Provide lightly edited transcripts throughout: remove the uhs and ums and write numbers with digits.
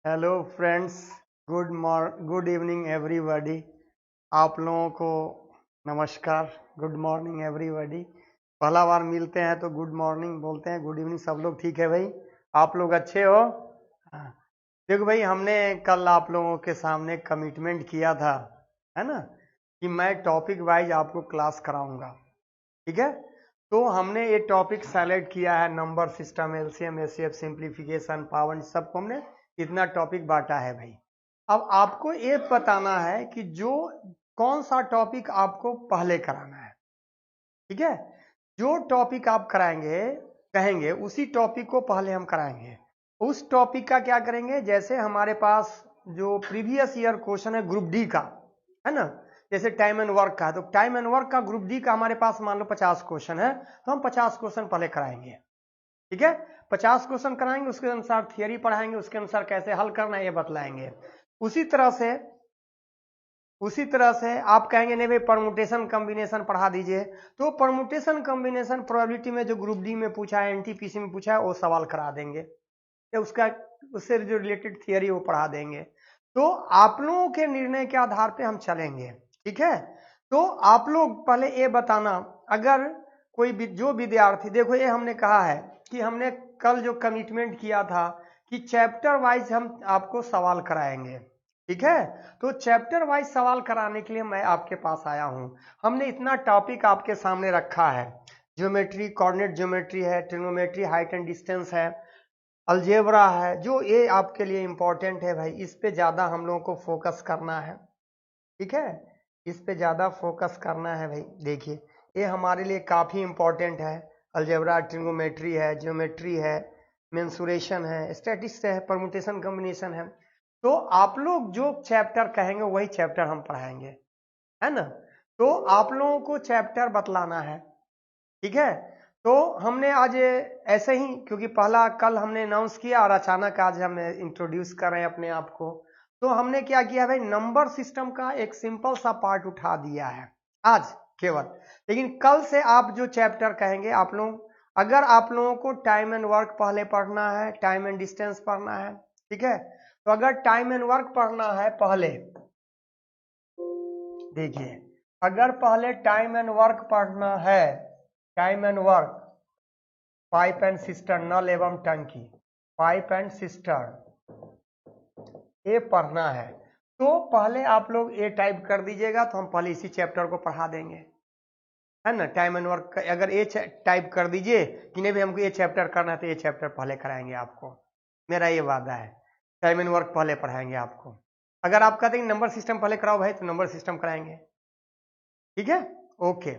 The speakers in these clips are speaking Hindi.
Hello friends, good evening everybody. आप लोगों को नमस्कार, गुड मॉर्निंग एवरीबॉडी। पहला बार मिलते हैं तो गुड मॉर्निंग बोलते हैं, गुड इवनिंग। सब लोग ठीक है भाई? आप लोग अच्छे हो? हाँ। देखो भाई, हमने कल आप लोगों के सामने कमिटमेंट किया था, है ना, कि मैं टॉपिक वाइज आपको क्लास कराऊंगा। ठीक है, तो हमने ये टॉपिक सेलेक्ट किया है, number system, LCM, HCF, simplification, power, सबको हमने इतना टॉपिक बांटा है भाई। अब आपको ये बताना है कि जो कौन सा टॉपिक आपको पहले कराना है। ठीक है, जो टॉपिक आप कराएंगे कहेंगे उसी टॉपिक को पहले हम कराएंगे। उस टॉपिक का क्या करेंगे, जैसे हमारे पास जो प्रीवियस ईयर क्वेश्चन है ग्रुप डी का, है ना, जैसे टाइम एंड वर्क का है, तो टाइम एंड वर्क का ग्रुप डी का हमारे पास मान लो 50 क्वेश्चन है, तो हम 50 क्वेश्चन पहले कराएंगे। ठीक है, 50 क्वेश्चन कराएंगे, उसके अनुसार थियरी पढ़ाएंगे, उसके अनुसार कैसे हल करना है ये बतलाएंगे। उसी तरह से आप कहेंगे नहीं भाई परमुटेशन कॉम्बिनेशन पढ़ा दीजिए, तो परमुटेशन कॉम्बिनेशन प्रोबेबिलिटी में जो ग्रुप डी में पूछा है, एनटीपीसी में पूछा है, वो सवाल करा देंगे, या उसका उससे जो रिलेटेड थियरी वो पढ़ा देंगे। तो आप लोगों के निर्णय के आधार पे हम चलेंगे। ठीक है, तो आप लोग पहले ये बताना, अगर कोई जो विद्यार्थी, देखो ये हमने कहा है कि हमने कल जो कमिटमेंट किया था कि चैप्टर वाइज हम आपको सवाल कराएंगे। ठीक है, तो चैप्टर वाइज सवाल कराने के लिए मैं आपके पास आया हूं। हमने इतना टॉपिक आपके सामने रखा है, ज्योमेट्री, कोऑर्डिनेट ज्योमेट्री है, ट्रिग्नोमेट्री, हाइट एंड डिस्टेंस है, अलजेब्रा है, जो ये आपके लिए इंपॉर्टेंट है भाई, इस पे ज्यादा हम लोगों को फोकस करना है। ठीक है, इस पे ज्यादा फोकस करना है भाई। देखिए ये हमारे लिए काफी इंपॉर्टेंट है, अलजेब्रा, ट्रिग्नोमेट्री है, ज्योमेट्री है, मेंसुरेशन है, स्टैटिस्टिक्स है, परम्यूटेशन कॉम्बिनेशन है। तो आप लोग जो चैप्टर कहेंगे वही चैप्टर हम पढ़ाएंगे, है ना। तो आप लोगों को चैप्टर बतलाना है। ठीक है, तो हमने आज ऐसे ही, क्योंकि पहला कल हमने अनाउंस किया और अचानक आज हम इंट्रोड्यूस कर रहे हैं अपने आप को, तो हमने क्या किया भाई, नंबर सिस्टम का एक सिंपल सा पार्ट उठा दिया है आज केवल। लेकिन कल से आप जो चैप्टर कहेंगे, आप लोग, अगर आप लोगों को टाइम एंड वर्क पहले पढ़ना है, टाइम एंड डिस्टेंस पढ़ना है, ठीक है, तो अगर टाइम एंड वर्क पढ़ना है पहले, देखिए अगर पहले टाइम एंड वर्क पढ़ना है, time and work, pipe and cistern, नल एवं टंकी, पाइप एंड सिस्टर्न, ये पढ़ना है, तो पहले आप लोग ये टाइप कर दीजिएगा, तो हम पहले इसी चैप्टर को पढ़ा देंगे, है ना। टाइम एंड वर्क अगर ये टाइप कर दीजिए कि नहीं भाई हमको ये चैप्टर करना है, तो ये चैप्टर पहले कराएंगे आपको, मेरा ये वादा है। टाइम एंड वर्क पहले पढ़ाएंगे आपको। अगर आप कहते हैं नंबर सिस्टम पहले कराओ भाई, तो नंबर सिस्टम कराएंगे। ठीक है, ओके।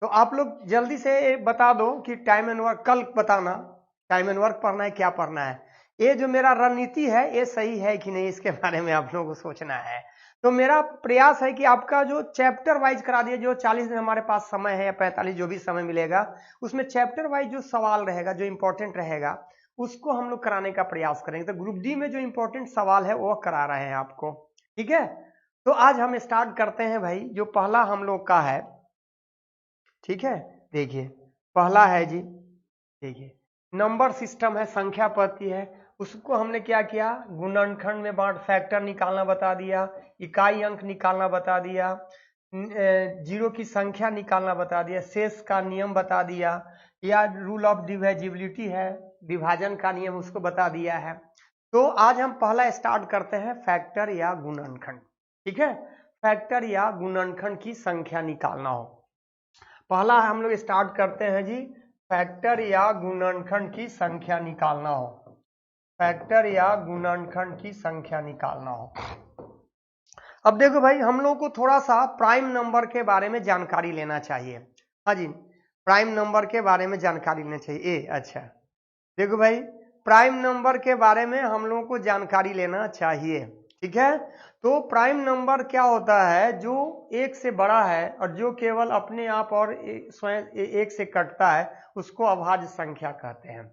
तो आप लोग जल्दी से बता दो कि टाइम एंड वर्क कल बताना, टाइम एंड वर्क पढ़ना है, क्या पढ़ना है। ये जो मेरा रणनीति है ये सही है कि नहीं, इसके बारे में आप लोगों को सोचना है। तो मेरा प्रयास है कि आपका जो चैप्टर वाइज करा दिया, जो 40 दिन हमारे पास समय है या 45, जो भी समय मिलेगा, उसमें चैप्टर वाइज जो सवाल रहेगा, जो इंपॉर्टेंट रहेगा, उसको हम लोग कराने का प्रयास करेंगे। तो ग्रुप डी में जो इंपॉर्टेंट सवाल है वो करा रहे हैं आपको। ठीक है, तो आज हम स्टार्ट करते हैं भाई, जो पहला हम लोग का है। ठीक है, देखिए पहला है जी, देखिए नंबर सिस्टम है, संख्या पद्धति है, उसको हमने क्या किया, गुणनखंड में बांट, फैक्टर निकालना बता दिया, इकाई अंक निकालना बता दिया, जीरो की संख्या निकालना बता दिया, शेष का नियम बता दिया, या रूल ऑफ डिविजिबिलिटी है, विभाजन का नियम, उसको बता दिया है। तो आज हम पहला स्टार्ट करते हैं, फैक्टर या गुणनखंड। ठीक है, फैक्टर या गुणनखंड की संख्या निकालना हो, पहला हम लोग स्टार्ट करते हैं जी, फैक्टर या गुणनखंड की संख्या निकालना हो, फैक्टर या गुणनखंड की संख्या निकालना हो। अब देखो भाई, हम लोग को थोड़ा सा प्राइम नंबर के बारे में जानकारी लेना चाहिए। हाँ जी, प्राइम नंबर के बारे में जानकारी लेना चाहिए। अच्छा देखो भाई, प्राइम नंबर के बारे में हम लोगों को जानकारी लेना चाहिए। ठीक है, तो प्राइम नंबर क्या होता है, जो एक से बड़ा है और जो केवल अपने आप और स्वयं एक से कटता है, उसको अभाज्य संख्या कहते हैं।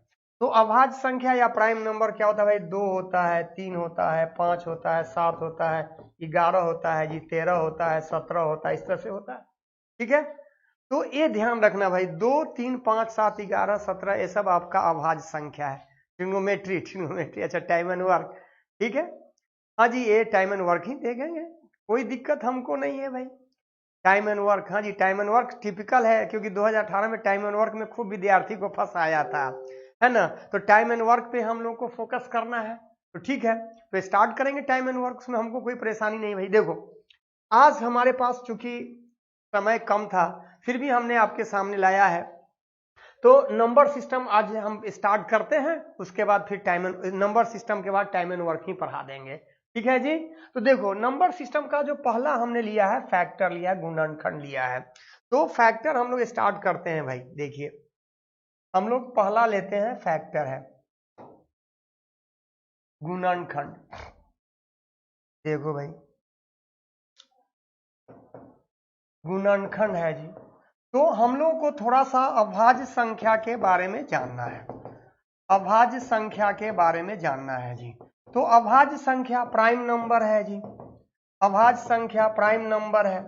तो अभाज्य संख्या या प्राइम नंबर क्या होता है भाई, 2 होता है, 3 होता है, 5 होता है, 7 होता है, 11 होता है जी, 13 होता है, 17 होता है, इस तरह से होता है। ठीक है, तो ये ध्यान रखना भाई, 2 3 5 7 11 17 ये सब आपका अभाज्य संख्या है। ट्रिग्नोमेट्री अच्छा टाइम एंड वर्क, ठीक है। हाँ जी, ये टाइम एंड वर्क ही देखेंगे, कोई दिक्कत हमको नहीं है भाई। टाइम एंड वर्क, हाँ जी टाइम एंड वर्क टिपिकल है, क्योंकि 2018 में टाइम एंड वर्क में खूब विद्यार्थी को फंसाया था, है ना। तो टाइम एंड वर्क पे हम लोग को फोकस करना है, तो ठीक है, तो स्टार्ट करेंगे टाइम एंड वर्क, उसमें हमको कोई परेशानी नहीं भाई। देखो आज हमारे पास चूंकि समय कम था, फिर भी हमने आपके सामने लाया है, तो नंबर सिस्टम आज हम स्टार्ट करते हैं, उसके बाद फिर नंबर सिस्टम के बाद टाइम एंड वर्क ही पढ़ा देंगे, ठीक है जी। तो देखो नंबर सिस्टम का जो पहला हमने लिया है फैक्टर लिया है, गुणनखंड लिया है। तो फैक्टर हम लोग स्टार्ट करते हैं भाई। देखिए हम लोग पहला लेते हैं फैक्टर है गुणनखंड। देखो भाई गुणनखंड है जी, तो हम लोग को थोड़ा सा अभाज्य संख्या के बारे में जानना है, अभाज्य संख्या के बारे में जानना है जी। तो अभाज्य संख्या प्राइम नंबर है जी, अभाज्य संख्या प्राइम नंबर है।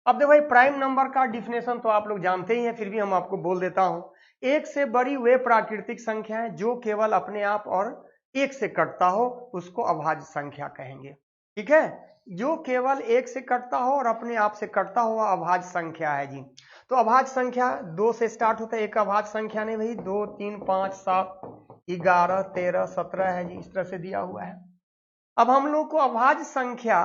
अब देखो भाई प्राइम नंबर का डिफिनेशन तो आप लोग जानते ही हैं, फिर भी हम आपको बोल देता हूं, एक से बड़ी वे प्राकृतिक संख्या है जो केवल अपने आप और एक से कटता हो, उसको अभाज्य संख्या कहेंगे, ठीक है। जो केवल एक से कटता हो और अपने आप से कटता हुआ अभाज्य संख्या है जी। तो अभाज्य संख्या 2 से स्टार्ट होता है, एक अभाज्य संख्या नहीं भाई, 2 3 5 7 11 13 17 है जी, इस तरह से दिया हुआ है। अब हम लोग को अभाज्य संख्या,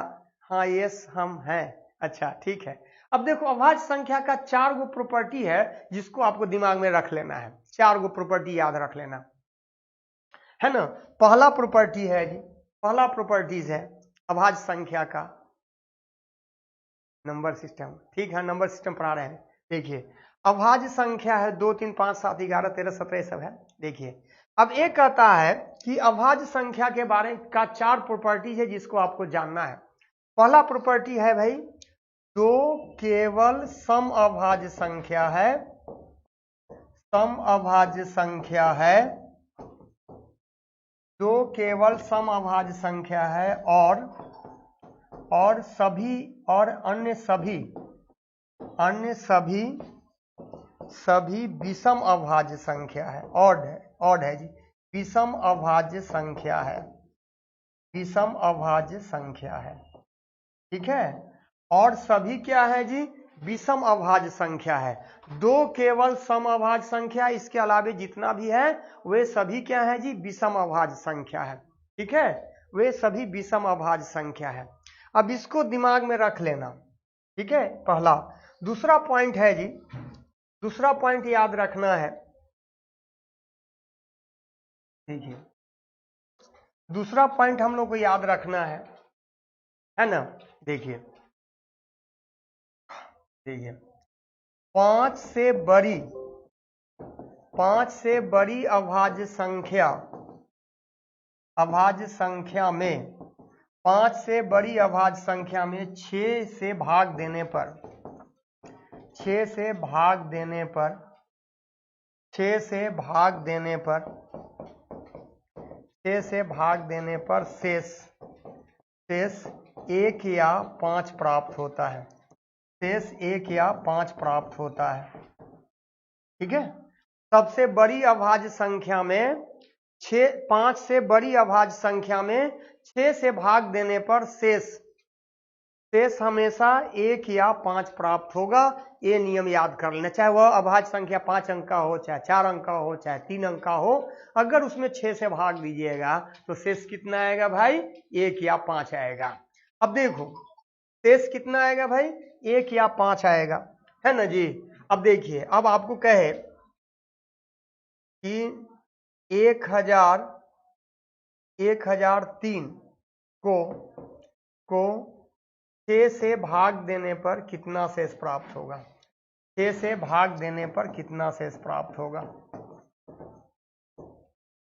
हाँ यस हम हैं, अच्छा ठीक है। अब देखो अभाज्य संख्या का 4 गो प्रॉपर्टी है जिसको आपको दिमाग में रख लेना है, 4 गो प्रॉपर्टी याद रख लेना है ना। पहला प्रॉपर्टी है जी, पहला प्रॉपर्टीज है अभाज्य संख्या का नंबर सिस्टम, ठीक है नंबर सिस्टम पढ़ा रहे हैं। देखिए अभाज्य संख्या है 2 3 5 7 11 13 17 सब है। देखिए अब एक कहता है कि अभाज्य संख्या के बारे का 4 प्रॉपर्टीज है जिसको आपको जानना है। पहला प्रॉपर्टी है भाई, जो केवल सम अभाज्य संख्या है, सम अभाज्य संख्या है, जो केवल सम अभाज्य संख्या है और सभी और अन्य सभी विषम अभाज्य संख्या है, ऑड है जी, विषम अभाज्य संख्या है, विषम अभाज्य संख्या है, ठीक है। और सभी क्या है जी, विषम अभाज्य संख्या है। दो केवल सम अभाज्य संख्या, इसके अलावे जितना भी है वे सभी क्या है जी, विषम अभाज्य संख्या है, ठीक है, वे सभी विषम अभाज्य संख्या है। अब इसको दिमाग में रख लेना, ठीक है पहला। दूसरा पॉइंट है जी, दूसरा पॉइंट याद रखना है, देखिए दूसरा पॉइंट हम लोग को याद रखना है ना। देखिए देखिए 5 से बड़ी अभाज्य संख्या में 5 से बड़ी अभाज्य संख्या में 6 से भाग देने पर 6 से भाग देने पर 6 से भाग देने पर 6 से भाग देने पर शेष 1 या 5 प्राप्त होता है, शेष 1 या 5 प्राप्त होता है, ठीक है। सबसे बड़ी अभाज्य संख्या में 5 से बड़ी अभाज्य संख्या में 6 से भाग देने पर शेष हमेशा 1 या 5 प्राप्त होगा। ये नियम याद कर लेना, चाहे वह अभाज्य संख्या 5 अंक का हो, चाहे 4 अंक का हो, चाहे 3 अंक का हो, अगर उसमें 6 से भाग दीजिएगा तो शेष कितना आएगा भाई, 1 या 5 आएगा। अब देखो शेष कितना आएगा भाई, 1 या 5 आएगा, है ना जी। अब देखिए अब आपको कहे कि 1003 को 6 से भाग देने पर कितना शेष प्राप्त होगा, 6 से भाग देने पर कितना शेष प्राप्त होगा,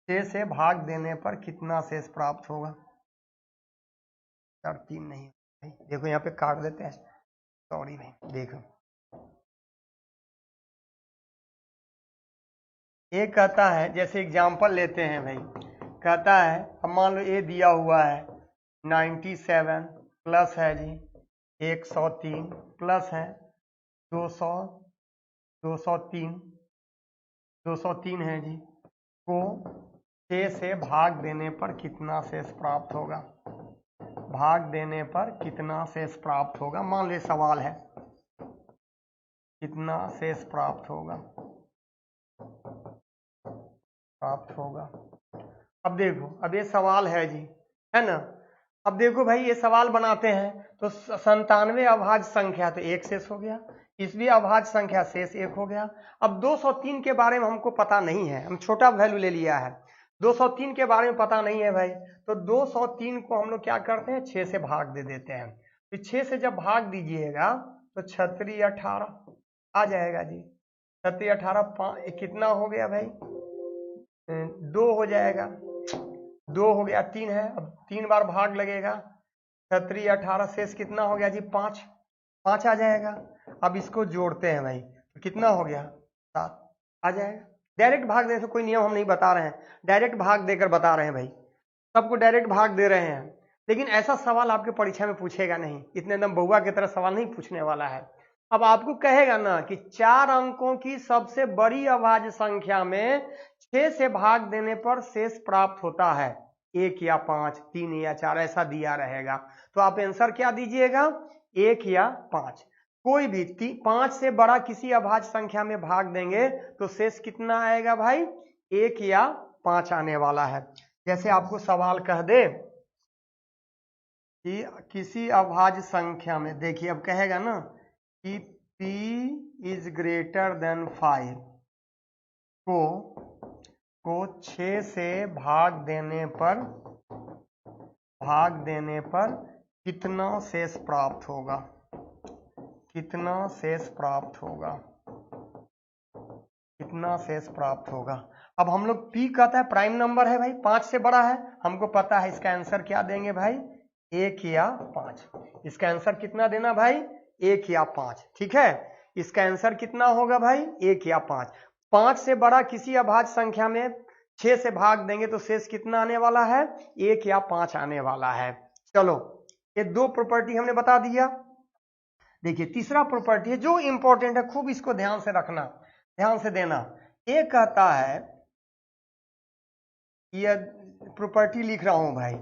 6 से भाग देने पर कितना शेष प्राप्त होगा। 3 नहीं, देखो यहाँ पे काट देते हैं, सॉरी भाई। देखो ये कहता है, जैसे एग्जांपल लेते हैं भाई, कहता है अब मान लो ये दिया हुआ है 97 प्लस है जी 103 प्लस है 203 है जी, को 6 से भाग देने पर कितना शेष प्राप्त होगा? भाग देने पर कितना शेष प्राप्त होगा? मान ले सवाल है, कितना शेष प्राप्त होगा? अब देखो, अब ये सवाल है जी, है ना। अब देखो भाई, ये सवाल बनाते हैं तो 97 अभाज्य संख्या तो एक शेष हो गया, इसलिए अभाज्य संख्या शेष एक हो गया। अब 203 के बारे में हमको पता नहीं है, हम छोटा वैल्यू ले लिया है। 203 के बारे में पता नहीं है भाई, तो 203 को हम लोग क्या करते हैं, 6 से भाग दे देते हैं। तो 6 से जब भाग दीजिएगा तो 36 18 आ जाएगा जी। 36 18 कितना हो गया भाई? 2 हो जाएगा, 2 हो गया, 3 है, अब 3 बार भाग लगेगा। 36 18 शेष कितना हो गया जी? 5 आ जाएगा। अब इसको जोड़ते हैं भाई, तो कितना हो गया? 7 आ जाएगा। डायरेक्ट भाग देने से कोई नियम हम नहीं बता रहे हैं, डायरेक्ट भाग देकर बता रहे हैं भाई, सबको डायरेक्ट भाग दे रहे हैं। लेकिन ऐसा सवाल आपके परीक्षा में पूछेगा नहीं, इतने एकदम बउआ की तरह सवाल नहीं पूछने वाला है। अब आपको कहेगा ना कि 4 अंकों की सबसे बड़ी अभाज्य संख्या में 6 से भाग देने पर शेष प्राप्त होता है, 1 या 5, 3 या 4 ऐसा दिया रहेगा। तो आप आंसर क्या दीजिएगा? 1 या 5। कोई भी 5 से बड़ा किसी अभाज्य संख्या में भाग देंगे तो शेष कितना आएगा भाई? 1 या 5 आने वाला है। जैसे आपको सवाल कह दे कि किसी अभाज्य संख्या में, देखिए अब कहेगा ना कि p इज ग्रेटर देन 5 को 6 से भाग देने पर कितना शेष प्राप्त होगा? कितना शेष प्राप्त होगा? अब हम लोग p कहता है प्राइम नंबर है भाई, 5 से बड़ा है, हमको पता है इसका आंसर क्या देंगे भाई? 1 या 5। इसका आंसर कितना देना भाई? 1 या 5। ठीक है, इसका आंसर कितना होगा भाई? 1 या 5। 5 से बड़ा किसी अभाज्य संख्या में 6 से भाग देंगे तो शेष कितना आने वाला है? 1 या 5 आने वाला है। चलो, ये 2 प्रॉपर्टी हमने बता दिया। देखिए तीसरा प्रॉपर्टी है जो इंपॉर्टेंट है, खूब इसको ध्यान से रखना, ध्यान से देना। ये कहता है, प्रॉपर्टी लिख रहा हूं भाई,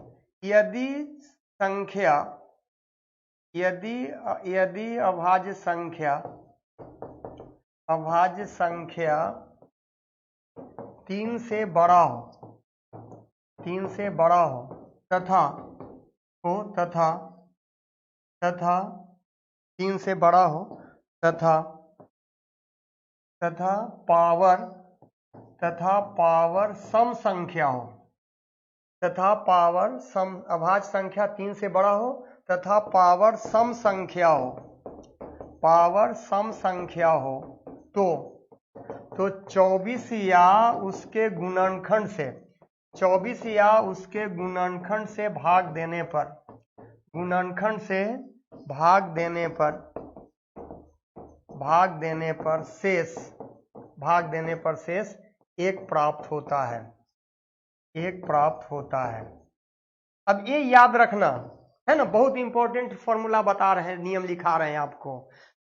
यदि अभाज्य संख्या 3 से बड़ा हो तथा 3 से बड़ा हो तथा पावर सम संख्या हो, अभाज्य संख्या 3 से बड़ा हो तथा पावर सम संख्या हो, तो 24 या उसके गुणनखंड से भाग देने पर शेष 1 प्राप्त होता है। अब ये याद रखना है ना, बहुत इंपॉर्टेंट फॉर्मूला बता रहे हैं, नियम लिखा रहे हैं आपको।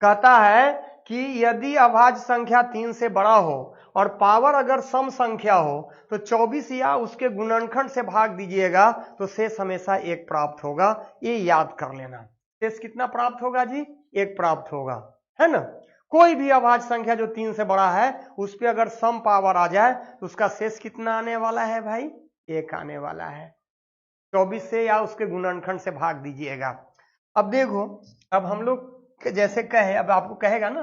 कहता है कि यदि अभाज्य संख्या 3 से बड़ा हो और पावर अगर सम संख्या हो तो 24 या उसके गुणनखंड से भाग दीजिएगा तो शेष हमेशा 1 प्राप्त होगा। ये याद कर लेना, शेष कितना प्राप्त होगा जी? 1 प्राप्त होगा, है ना। कोई भी अभाज्य संख्या जो 3 से बड़ा है उस पर अगर सम पावर आ जाए तो उसका शेष कितना आने वाला है भाई? 1 आने वाला है। 24 से या उसके गुणनखंड से भाग दीजिएगा। अब देखो, अब हम लोग जैसे कहे, अब आपको कहेगा ना,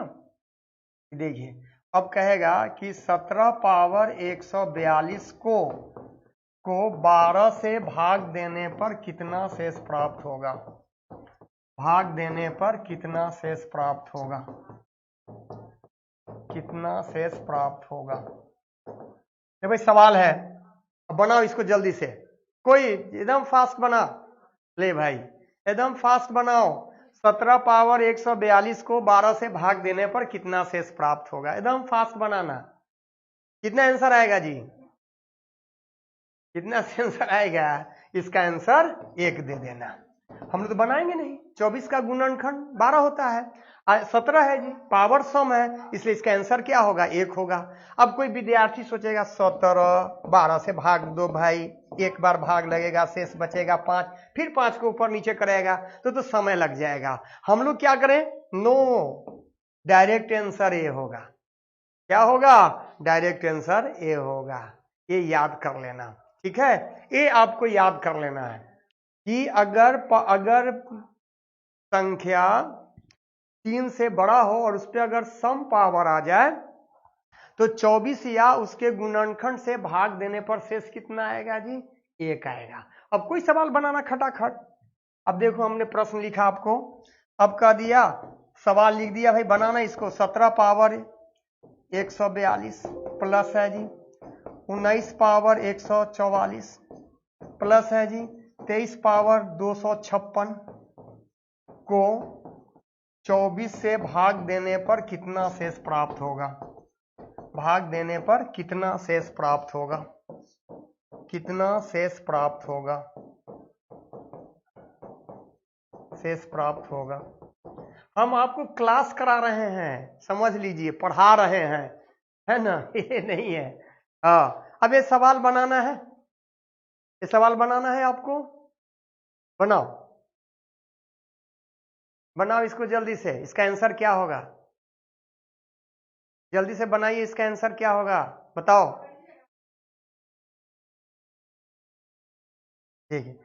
देखिए अब कहेगा कि 17 पावर 142 को 12 से भाग देने पर कितना शेष प्राप्त होगा? कितना शेष प्राप्त होगा? ये भाई सवाल है, अब बनाओ इसको जल्दी से, कोई एकदम फास्ट बना ले भाई, एकदम फास्ट बनाओ। 17 पावर 142 को 12 से भाग देने पर कितना शेष प्राप्त होगा? एकदम फास्ट बनाना। कितना आंसर आएगा जी? कितना आंसर आएगा? इसका आंसर 1 दे देना। हम लोग तो बनाएंगे नहीं, 24 का गुणनखंड 12 होता है। 17 है जी, पावर सम है, इसलिए इसका आंसर क्या होगा? 1 होगा। अब कोई विद्यार्थी सोचेगा 17 12 से भाग दो भाई, एक बार भाग लगेगा, शेष बचेगा 5, फिर 5 को ऊपर नीचे करेगा तो समय लग जाएगा। हम लोग क्या करें? नो, डायरेक्ट आंसर ए होगा। क्या होगा? डायरेक्ट आंसर ए होगा। ये याद कर लेना, ठीक है? ये आपको याद कर लेना है कि अगर संख्या 3 से बड़ा हो और उस पर अगर सम पावर आ जाए तो 24 या उसके गुणनखंड से भाग देने पर शेष कितना आएगा जी? 1 आएगा। अब कोई सवाल बनाना खटाखट। अब देखो हमने प्रश्न लिखा आपको, अब कह दिया, सवाल लिख दिया भाई, बनाना इसको। 17 पावर 142 प्लस है जी 19 पावर 144 प्लस है जी 23 पावर 256 को 24 से भाग देने पर कितना शेष प्राप्त होगा? भाग देने पर कितना शेष प्राप्त होगा? कितना शेष प्राप्त होगा? शेष प्राप्त होगा। हम आपको क्लास करा रहे हैं, समझ लीजिए, पढ़ा रहे हैं, है ना? ये नहीं है। हाँ, अब ये सवाल बनाना है, ये सवाल बनाना है आपको। बनाओ बनाओ इसको जल्दी से। इसका आंसर क्या होगा? जल्दी से बनाइए, इसका आंसर क्या होगा? बताओ। देखिए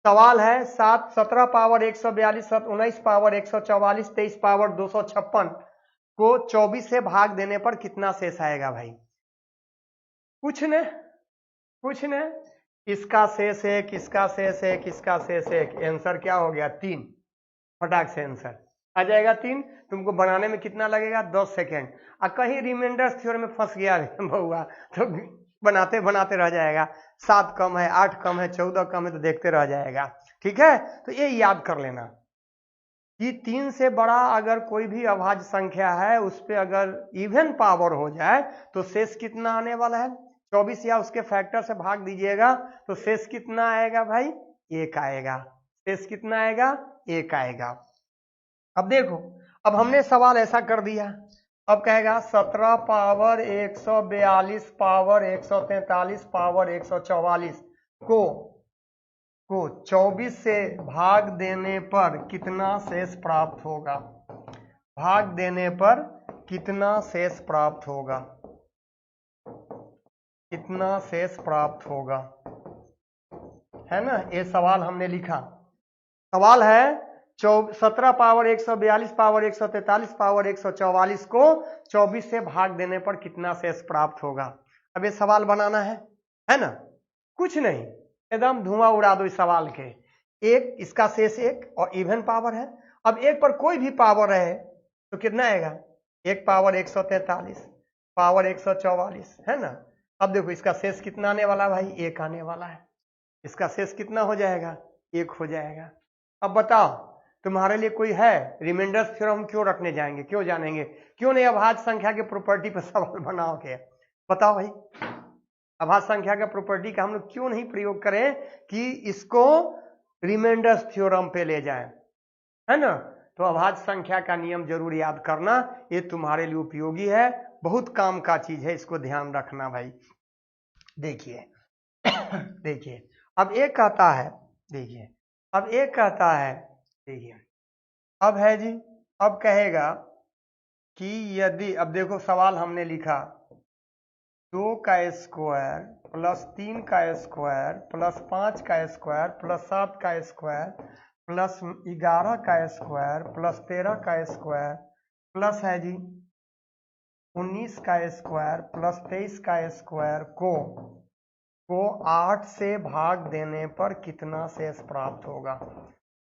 सवाल है 17 पावर 142 19 पावर 144 23 पावर 256 को 24 से भाग देने पर कितना शेष आएगा भाई? कुछ ने इसका शेष 1, इसका शेष 1, इसका शेष 1, आंसर क्या हो गया? 3। फटाक से आंसर आ जाएगा 3। तुमको बनाने में कितना लगेगा? 10 सेकेंड। और कहीं रिमाइंडर थ्योरम में फंस गया बहुआ तो बनाते बनाते रह जाएगा। 7 कम है, 8 कम है, 14 कम है, तो देखते रह जाएगा। ठीक है, तो ये याद कर लेना कि 3 से बड़ा अगर कोई भी अभाज्य संख्या है, उस पर अगर इवन पावर हो जाए तो शेष कितना आने वाला है? 24 या उसके फैक्टर से भाग दीजिएगा तो शेष कितना आएगा भाई? 1 आएगा। शेष कितना आएगा? 1 आएगा। अब देखो, अब हमने सवाल ऐसा कर दिया, अब कहेगा 17 पावर 142 पावर 143 पावर 144 को 24 से भाग देने पर कितना शेष प्राप्त होगा? भाग देने पर कितना शेष प्राप्त होगा? कितना शेष प्राप्त होगा, है ना? ये सवाल हमने लिखा। सवाल है 17 पावर 142 पावर 143 पावर 144 को 24 से भाग देने पर कितना शेष प्राप्त होगा। अब ये सवाल बनाना है ना? कुछ नहीं, एकदम धुआं उड़ा दो इस सवाल के। एक इसका शेष 1 और इवन पावर है। अब 1 पर कोई भी पावर है तो कितना आएगा? 1 पावर 143 पावर 144, है ना? अब देखो इसका शेष कितना आने वाला भाई? 1 आने वाला है। इसका शेष कितना हो जाएगा? 1 हो जाएगा। अब बताओ, तुम्हारे लिए कोई है? रिमाइंडर थ्योरम क्यों रखने जाएंगे? क्यों जानेंगे? क्यों नहीं अभाज्य संख्या के प्रॉपर्टी पर सवाल बनाओगे? बताओ भाई, अभाज्य संख्या का प्रॉपर्टी का हम लोग क्यों नहीं प्रयोग करें कि इसको रिमाइंडर थ्योरम पे ले जाएं, है ना? तो अभाज्य संख्या का नियम जरूर याद करना, ये तुम्हारे लिए उपयोगी है, बहुत काम का चीज है, इसको ध्यान रखना भाई। देखिए देखिए अब एक कहता है, देखिए अब एक कहता है, देखिए अब है जी, अब कहेगा कि यदि, अब देखो सवाल हमने लिखा 2 का स्क्वायर प्लस 3 का स्क्वायर प्लस 5 का स्क्वायर प्लस 7 का स्क्वायर प्लस 11 का स्क्वायर प्लस 13 का स्क्वायर प्लस है जी 19 का स्क्वायर प्लस 23 का स्क्वायर को 8 से भाग देने पर कितना शेष प्राप्त होगा?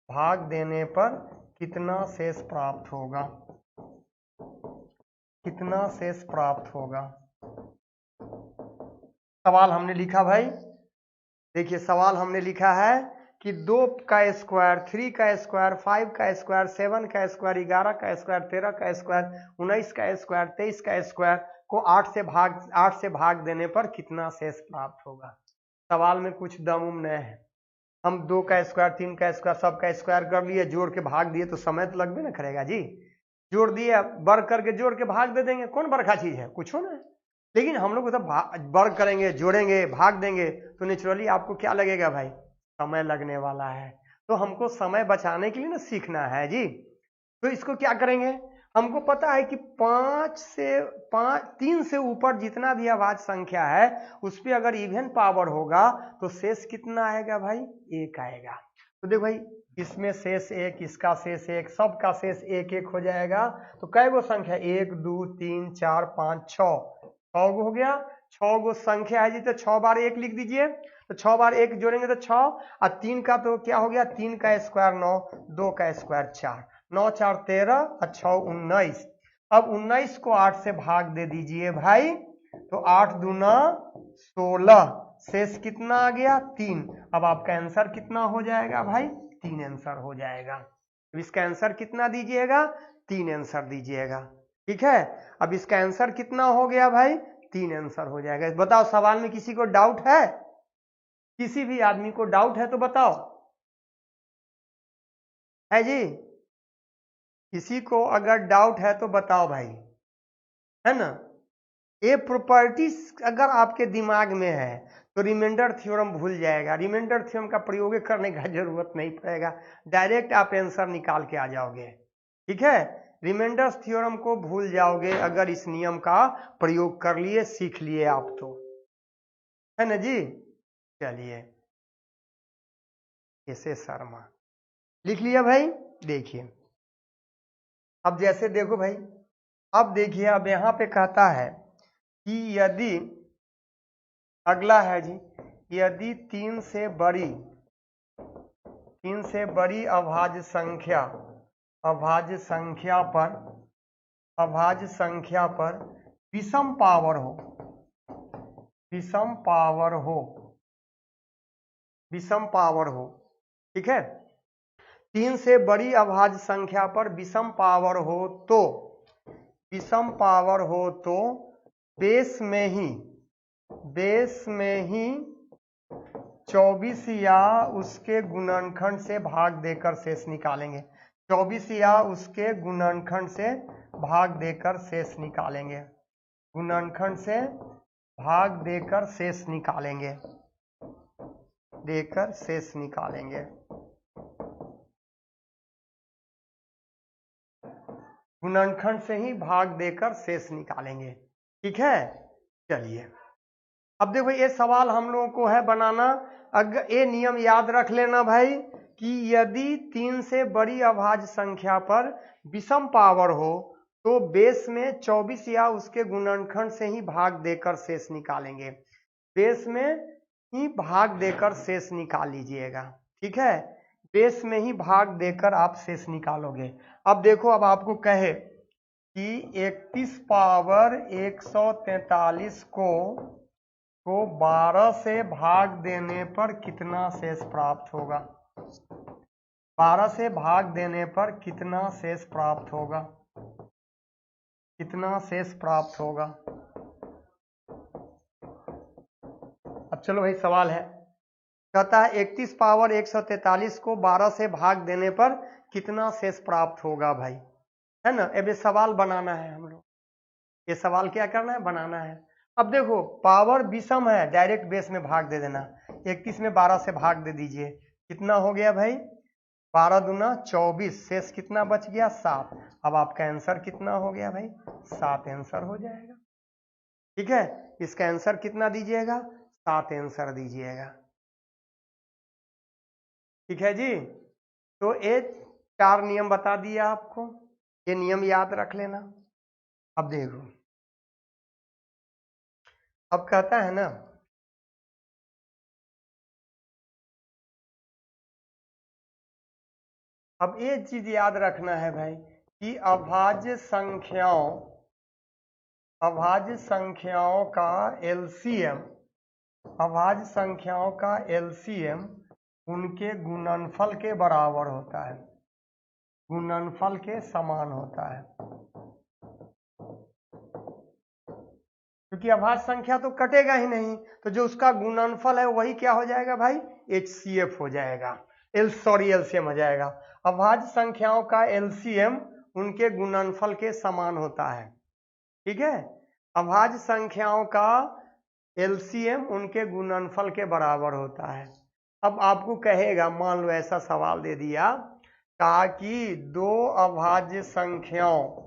भाग देने पर कितना शेष प्राप्त होगा? कितना शेष प्राप्त होगा? सवाल हमने लिखा भाई, देखिए सवाल हमने लिखा है कि 2 का स्क्वायर, 3 का स्क्वायर, 5 का स्क्वायर, 7 का स्क्वायर, 11 का स्क्वायर, 13 का स्क्वायर, 19 का स्क्वायर, 23 का स्क्वायर को 8 से भाग देने पर कितना शेष प्राप्त होगा। सवाल में कुछ दम नहीं है। हम 2 का स्क्वायर, 3 का स्क्वायर, सब का स्क्वायर कर लिए, जोड़ के भाग दिए तो समय तो लगबे ना करेगा जी। जोड़ दिए, वर्ग करके जोड़ के भाग दे देंगे, कौन बरखा चीज है, कुछ हो ना। लेकिन हम लोग तो वर्ग करेंगे, जोड़ेंगे, भाग देंगे, तो नेचुरली आपको क्या लगेगा भाई, समय लगने वाला है। तो हमको समय बचाने के लिए ना सीखना है जी। तो इसको क्या करेंगे, हमको पता है कि 3 से ऊपर जितना भी अभाज्य संख्या है उस पर अगर इवन पावर होगा तो शेष कितना आएगा भाई, 1 आएगा। तो देखो भाई, इसमें शेष 1, इसका शेष 1, सबका शेष 1 1 हो जाएगा। तो कै गो संख्या, 1 2 3 4 5 6 गो हो गया। 6 गो संख्या है जी, तो 6 बार 1 लिख दीजिए। तो 6 बार 1 जोड़ेंगे तो 6, और 3 का तो क्या हो गया, 3 का स्क्वायर 9, 2 का स्क्वायर 4, 9 4 13 और 6 19। अब 19 को 8 से भाग दे दीजिए भाई, तो 8 दूना 16, शेष कितना आ गया, 3। अब आपका आंसर कितना हो जाएगा भाई, 3 आंसर हो जाएगा। तो इसका आंसर कितना दीजिएगा, 3 आंसर दीजिएगा। ठीक है, अब इसका आंसर कितना हो गया भाई, 3 आंसर हो जाएगा। बताओ, सवाल में किसी को डाउट है, किसी भी आदमी को डाउट है तो बताओ, है जी, किसी को अगर डाउट है तो बताओ भाई, है ना। ये प्रॉपर्टीज अगर आपके दिमाग में है तो रिमाइंडर थ्योरम भूल जाएगा, रिमाइंडर थ्योरम का प्रयोग करने का जरूरत नहीं पड़ेगा, डायरेक्ट आप आंसर निकाल के आ जाओगे। ठीक है, रिमाइंडर थ्योरम को भूल जाओगे अगर इस नियम का प्रयोग कर लिए, सीख लिए आप तो, है ना जी। चलिए, ऐसे शर्मा लिख लिया भाई। देखिए, अब जैसे देखो भाई, अब देखिए, अब यहां पे कहता है कि यदि, अगला है जी, यदि 3 से बड़ी अभाज्य संख्या पर विषम पावर हो, ठीक है, 3 से बड़ी अभाज्य संख्या पर विषम पावर हो तो बेस में ही 24 या उसके गुणनखंड से भाग देकर शेष निकालेंगे। 24 या उसके गुणनखंड से भाग देकर शेष निकालेंगे, गुणनखंड से भाग देकर शेष निकालेंगे, गुणनखंड से ही भाग देकर शेष निकालेंगे। ठीक है, चलिए, अब देखो ये सवाल हम लोगों को है बनाना। अगर ये नियम याद रख लेना भाई कि यदि 3 से बड़ी अभाज्य संख्या पर विषम पावर हो तो बेस में 24 या उसके गुणनखंड से ही भाग देकर शेष निकालेंगे, बेस में ही भाग देकर शेष निकाल लीजिएगा। ठीक है, बेस में ही भाग देकर आप शेष निकालोगे। अब देखो, अब आपको कहे कि 31 पावर 143 को 12 से भाग देने पर कितना शेष प्राप्त होगा, 12 से भाग देने पर कितना शेष प्राप्त होगा, अब चलो भाई, सवाल है, कहता है 31 पावर 143 को 12 से भाग देने पर कितना शेष प्राप्त होगा भाई, है ना। अब ये सवाल बनाना है हम लोग, ये सवाल क्या करना है, बनाना है। अब देखो, पावर विषम है, डायरेक्ट बेस में भाग दे देना, 31 में 12 से भाग दे दीजिए, कितना हो गया भाई, 12 दूना 24, शेष कितना बच गया, 7। अब आपका आंसर कितना हो गया भाई, 7 आंसर हो जाएगा। ठीक है, इसका आंसर कितना दीजिएगा, 7 आंसर दीजिएगा। ठीक है जी, तो ये 4 नियम बता दिया आपको, ये नियम याद रख लेना। अब देखो, अब कहता है ना, अब ये चीज याद रखना है भाई कि अभाज्य संख्याओं का एलसीएम उनके गुणनफल के बराबर होता है, गुणनफल के समान होता है, क्योंकि अभाज्य संख्या तो कटेगा ही नहीं, तो जो उसका गुणनफल है वही क्या हो जाएगा भाई, HCF हो जाएगा, एलसीएम हो जाएगा। अभाज्य संख्याओं का एलसीएम उनके गुणनफल के समान होता है। ठीक है, अभाज्य संख्याओं का एलसीएम उनके गुणनफल के बराबर होता है। अब आपको कहेगा, मान लो ऐसा सवाल दे दिया, कहा कि दो अभाज्य संख्याओं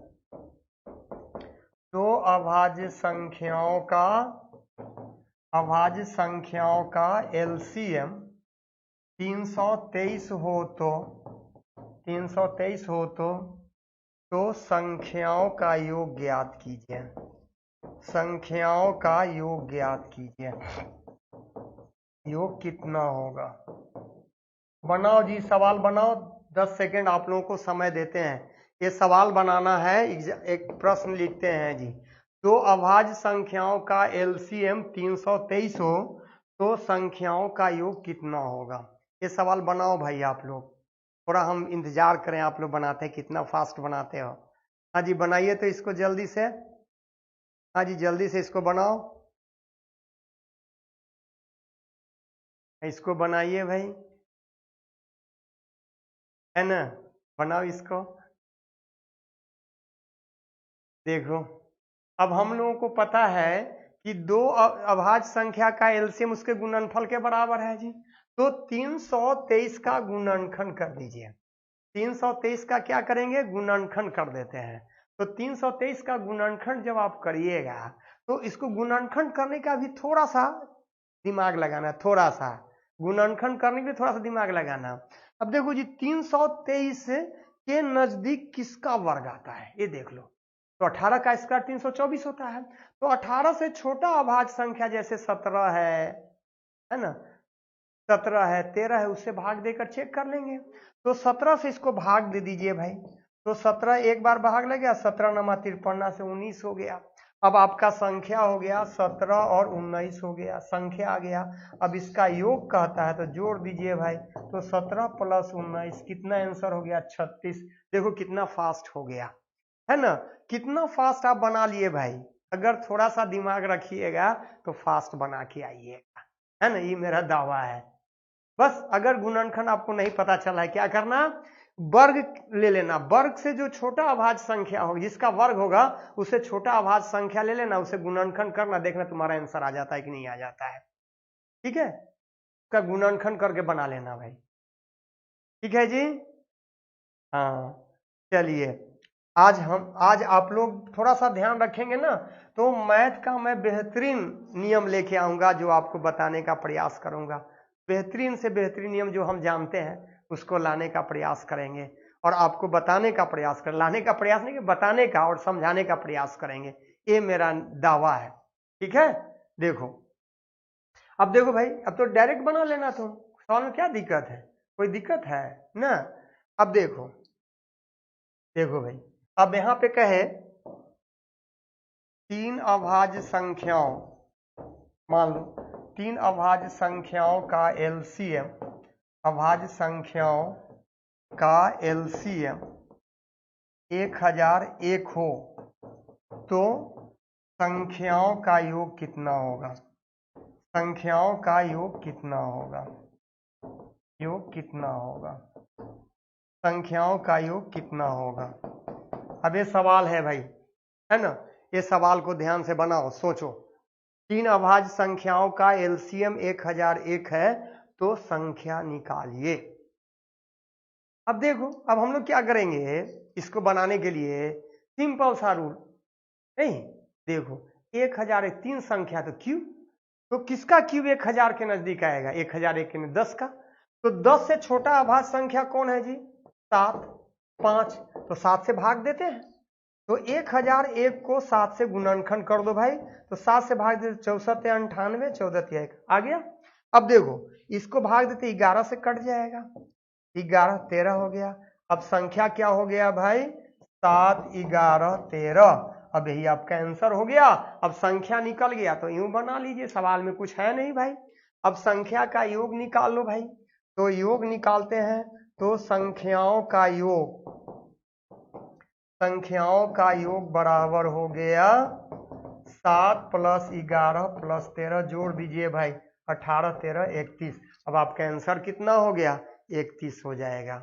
का एलसीएम 323 हो तो संख्याओं का योग ज्ञात कीजिए। संख्याओं का योग ज्ञात कीजिए। योग कितना होगा? बनाओ जी, सवाल बनाओ। 10 सेकंड आप लोगों को समय देते हैं। ये सवाल बनाना है, एक प्रश्न लिखते हैं जी। दो अभाज्य संख्याओं का एलसीएम 323 हो तो संख्याओं का योग कितना होगा? ये सवाल बनाओ भाई आप लोग। थोड़ा हम इंतजार करें, आप लोग बनाते हैं, कितना फास्ट बनाते हो। हाँ जी, बनाइए तो इसको जल्दी से। हाँ जी, जल्दी से इसको बनाओ। इसको बनाइए भाई, है ना? बनाओ इसको। देखो, अब हम लोगों को पता है कि दो अभाज्य संख्या का एलसीएम उसके गुणनफल के बराबर है जी। तो 323 का गुणनखंड कर दीजिए। 323 का क्या करेंगे? गुणनखंड कर देते हैं। तो 323 का गुणनखंड जब आप करिएगा तो इसको गुणनखंड करने का भी थोड़ा सा दिमाग लगाना, थोड़ा सा गुणनखंड करने के लिए थोड़ा सा दिमाग लगाना। अब देखो जी, 323 के नजदीक किसका वर्ग आता है ये देख लो। तो 18 का स्क्वायर 324 होता है। तो 18 से छोटा अभाज्य संख्या जैसे 17 है ना, 17 है, 13 है, उससे भाग देकर चेक कर लेंगे। तो 17 से इसको भाग दे दीजिए भाई। तो 17 एक बार भाग लग गया, 17 नमा 53 से 19 हो गया। अब आपका संख्या हो गया 17 और 19 हो गया, संख्या आ गया। अब इसका योग कहता है तो जोड़ दीजिए भाई। तो 17 प्लस 19 कितना आंसर हो गया? 36। देखो कितना फास्ट हो गया, है ना? कितना फास्ट आप बना लिए भाई। अगर थोड़ा सा दिमाग रखिएगा तो फास्ट बना के आइएगा, है ना? ये मेरा दावा है। बस अगर गुणनखंड आपको नहीं पता चला है, क्या करना? वर्ग ले लेना। वर्ग से जो छोटा अभाज्य संख्या होगी, जिसका वर्ग होगा, उसे छोटा अभाज्य संख्या ले लेना, उसे गुणनखंड करना, देखना तुम्हारा आंसर आ जाता है कि नहीं आ जाता है। ठीक है, उसका गुणनखंड करके बना लेना भाई। ठीक है जी। हाँ, चलिए, आज आप लोग थोड़ा सा ध्यान रखेंगे ना, तो मैथ का मैं बेहतरीन नियम लेके आऊंगा जो आपको बताने का प्रयास करूंगा। बेहतरीन से बेहतरीन नियम जो हम जानते हैं उसको लाने का प्रयास करेंगे और आपको बताने का प्रयास कर, लाने का प्रयास नहीं, बताने का और समझाने का प्रयास करेंगे। ये मेरा दावा है। ठीक है, देखो, अब देखो भाई, अब तो डायरेक्ट बना लेना तुम। सवाल में क्या दिक्कत है? कोई दिक्कत है ना? अब देखो भाई, अब यहां पे कहे तीन अभाज्य संख्याओं, मान लो तीन अभाज्य संख्याओं का एलसीएम, अभाज्य संख्याओं का एलसीएम 1001 हो तो संख्याओं का योग कितना होगा? संख्याओं का योग कितना होगा? योग कितना होगा? संख्याओं का योग कितना होगा? अब ये सवाल है भाई, है ना? ये सवाल को ध्यान से बनाओ, सोचो। तीन अभाज्य संख्याओं का एलसीएम 1001 है तो संख्या निकालिए। अब देखो, अब हम लोग क्या करेंगे इसको बनाने के लिए? सिंपल सा रूल नहीं, देखो 1000 एक तीन संख्या, तो क्यूब, तो किसका क्यूब 1000 के नजदीक आएगा? 1001 के 10 का। तो 10 से छोटा अभाज्य संख्या कौन है जी? 7, 5, तो 7 से भाग देते हैं। तो 1001 को 7 से गुणनखंड कर दो भाई। तो 7 से भाग देते 64 98, 14 1 आ गया। अब देखो, इसको भाग देते 11 से कट जाएगा, 11 13 हो गया। अब संख्या क्या हो गया भाई? 7 11 13। अब यही आपका आंसर हो गया। अब संख्या निकल गया तो यूं बना लीजिए, सवाल में कुछ है नहीं भाई। अब संख्या का योग निकाल लो भाई। तो योग निकालते हैं तो संख्याओं का योग बराबर हो गया 7 प्लस 11 प्लस 13, जोड़ दीजिए भाई, 18 13 31। अब आपका आंसर कितना हो गया? 31 हो जाएगा।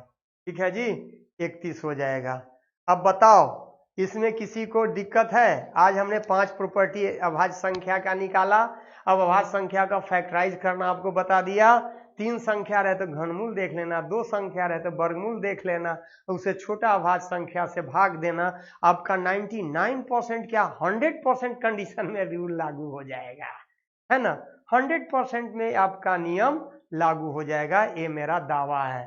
ठीक है जी, 31 हो जाएगा। अब बताओ इसमें किसी को दिक्कत है? आज हमने 5 प्रॉपर्टी अभाज्य संख्या का निकाला। अब अभाज्य संख्या का फैक्टराइज करना आपको बता दिया। 3 संख्या रहे तो घनमूल देख लेना, 2 संख्या रहे तो वर्गमूल देख लेना, उसे छोटा अभाज्य संख्या से भाग देना। आपका 99% क्या 100% कंडीशन में रूल लागू हो जाएगा, है ना। 100% में आपका नियम लागू हो जाएगा, ये मेरा दावा है।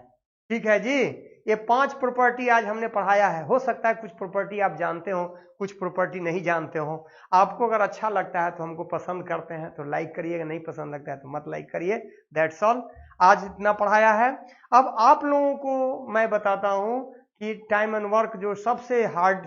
ठीक है जी। ये 5 प्रॉपर्टी आज हमने पढ़ाया है। हो सकता है कुछ प्रॉपर्टी आप जानते हो, कुछ प्रॉपर्टी नहीं जानते हो। आपको अगर अच्छा लगता है तो हमको पसंद करते हैं तो लाइक करिएगा, नहीं पसंद लगता है तो मत लाइक करिए। That's all. आज इतना पढ़ाया है। अब आप लोगों को मैं बताता हूं कि टाइम एंड वर्क जो सबसे हार्ड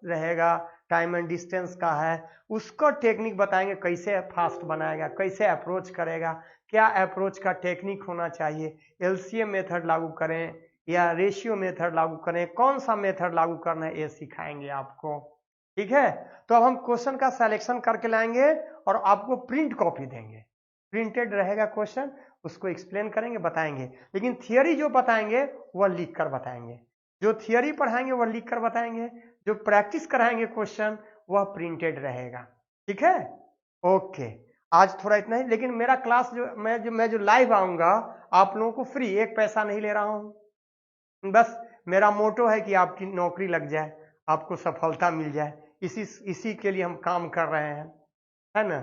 रहेगा, टाइम एंड डिस्टेंस का है, उसका टेक्निक बताएंगे, कैसे फास्ट बनाएगा, कैसे अप्रोच करेगा, क्या अप्रोच का टेक्निक होना चाहिए, एलसीएम मेथड लागू करें या रेशियो मेथड लागू करें, कौन सा मेथड लागू करना है, ये सिखाएंगे आपको। ठीक है। तो अब हम क्वेश्चन का सिलेक्शन करके लाएंगे और आपको प्रिंट कॉपी देंगे। प्रिंटेड रहेगा क्वेश्चन, उसको एक्सप्लेन करेंगे, बताएंगे। लेकिन थियरी जो बताएंगे वह लिख कर बताएंगे। जो थियरी पढ़ाएंगे वह लिख कर बताएंगे, जो प्रैक्टिस कराएंगे क्वेश्चन वह प्रिंटेड रहेगा। ठीक है। ओके। आज थोड़ा इतना ही। लेकिन मेरा क्लास मैं जो लाइव आऊंगा आप लोगों को फ्री, 1 पैसा नहीं ले रहा हूं। बस मेरा मोटो है कि आपकी नौकरी लग जाए, आपको सफलता मिल जाए। इसी के लिए हम काम कर रहे हैं, है ना।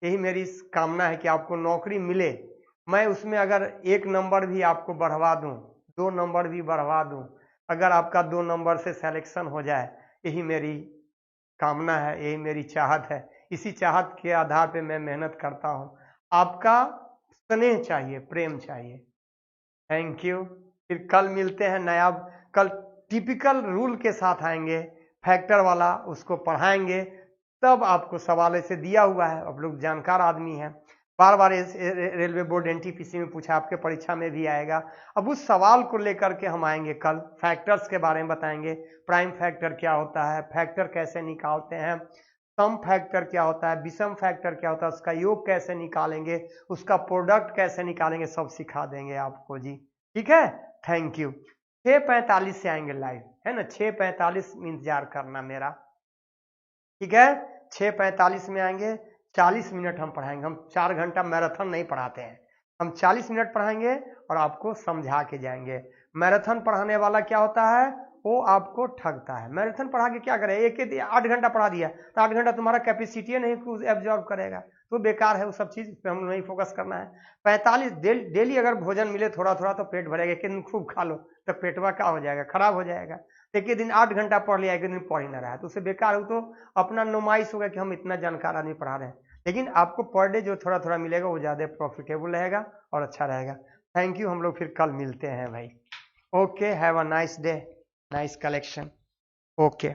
यही मेरी कामना है कि आपको नौकरी मिले। मैं उसमें अगर 1 नंबर भी आपको बढ़वा दूं, 2 नंबर भी बढ़वा दूं, अगर आपका 2 नंबर से सिलेक्शन हो जाए, यही मेरी कामना है, यही मेरी चाहत है। इसी चाहत के आधार पे मैं मेहनत करता हूं। आपका स्नेह चाहिए, प्रेम चाहिए। Thank you. फिर कल मिलते हैं नया। कल टिपिकल रूल के साथ आएंगे, फैक्टर वाला, उसको पढ़ाएंगे। तब आपको सवाल ऐसे दिया हुआ है, आप लोग जानकार आदमी हैं, बार बार रेलवे बोर्ड एनटीपीसी में पूछा, आपके परीक्षा में भी आएगा। अब उस सवाल को लेकर के हम आएंगे कल, फैक्टर्स के बारे में बताएंगे। प्राइम फैक्टर क्या होता है, फैक्टर कैसे निकालते हैं, सम फैक्टर क्या होता है, विषम फैक्टर क्या होता है, उसका योग कैसे निकालेंगे, उसका प्रोडक्ट कैसे निकालेंगे, सब सिखा देंगे आपको जी। ठीक है। Thank you. 6:45 से आएंगे लाइव, है ना। 6:45 में इंतजार करना मेरा। ठीक है। 6:45 में आएंगे। 40 मिनट हम पढ़ाएंगे। हम 4 घंटा मैराथन नहीं पढ़ाते हैं, हम 40 मिनट पढ़ाएंगे और आपको समझा के जाएंगे। मैराथन पढ़ाने वाला क्या होता है, वो आपको ठगता है। मैराथन पढ़ा के क्या करे, 8 घंटा पढ़ा दिया तो 8 घंटा तुम्हारा कैपेसिटी नहीं एब्जॉर्ब करेगा, तो बेकार है। वो सब चीज पे हम नहीं फोकस करना है। 45 डेली अगर भोजन मिले थोड़ा थोड़ा तो पेट भरेगा। एक दिन खूब खा लो तो पेटवा क्या हो जाएगा, खराब हो जाएगा। एक दिन 8 घंटा पढ़ लिया, एक दिन पढ़ ही ना रहा है तो उसे बेकार हो, तो अपना नुमाइश होगा कि हम इतना जानकार आदमी पढ़ा रहे हैं। लेकिन आपको पर डे जो थोड़ा थोड़ा मिलेगा वो ज्यादा प्रॉफिटेबल रहेगा और अच्छा रहेगा। Thank you. हम लोग फिर कल मिलते हैं भाई। Okay, have a nice day, nice collection. Okay.